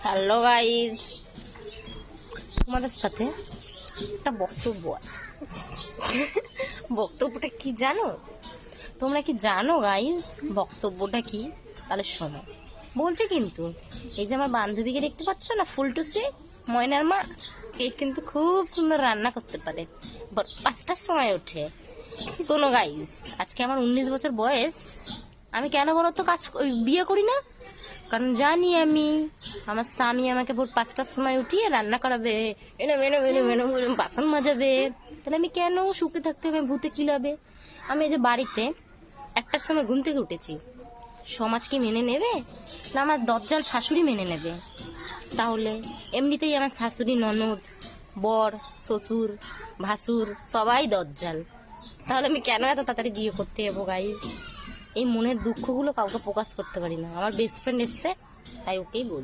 Hello guys, তোমাদের সাথে একটা বক্তব্য আছে। বক্তব্যটা কি জানো? তোমরা কি জানো গাইজ বক্তব্যটা কি? তাহলে শোনো, বলছি কিন্তু এই যে আমার বান্ধবীকে দেখতে পাচ্ছ না, ফুলটুসি ময়নার মা, এ কিন্তু খুব সুন্দর রান্না করতে পারে, 5টার সময় ওঠে। শোনো গাইজ, আজকে আমার 19 বছর বয়স। আমি কেন বলো তো বিয়ে করি না? কারণ জানি আমি আমার স্বামী আমাকে ভোর 5টার সময় উঠিয়ে রান্না করাবে, এনে মেনে মেনে মেনে মেনে বাসন মাজাবে। তাহলে আমি কেন সুখে থাকতে হবে? ভূতে কিলাবে। আমি এই যে বাড়িতে 1টার সময় ঘুম থেকে উঠেছি, সমাজ কি মেনে নেবে? না আমার দজ্জাল শাশুড়ি মেনে নেবে? তাহলে এমনিতেই আমার শাশুড়ি, ননদ, বর, শ্বশুর, ভাসুর সবাই দজ্জাল। তাহলে আমি কেন এত তাড়াতাড়ি বিয়ে করতে যাবো গাইজ? এই মনের দুঃখগুলো কাউকে প্রকাশ করতে পারি না। আমার বেস্ট ফ্রেন্ড এসছে, তাই ওকেই বলি।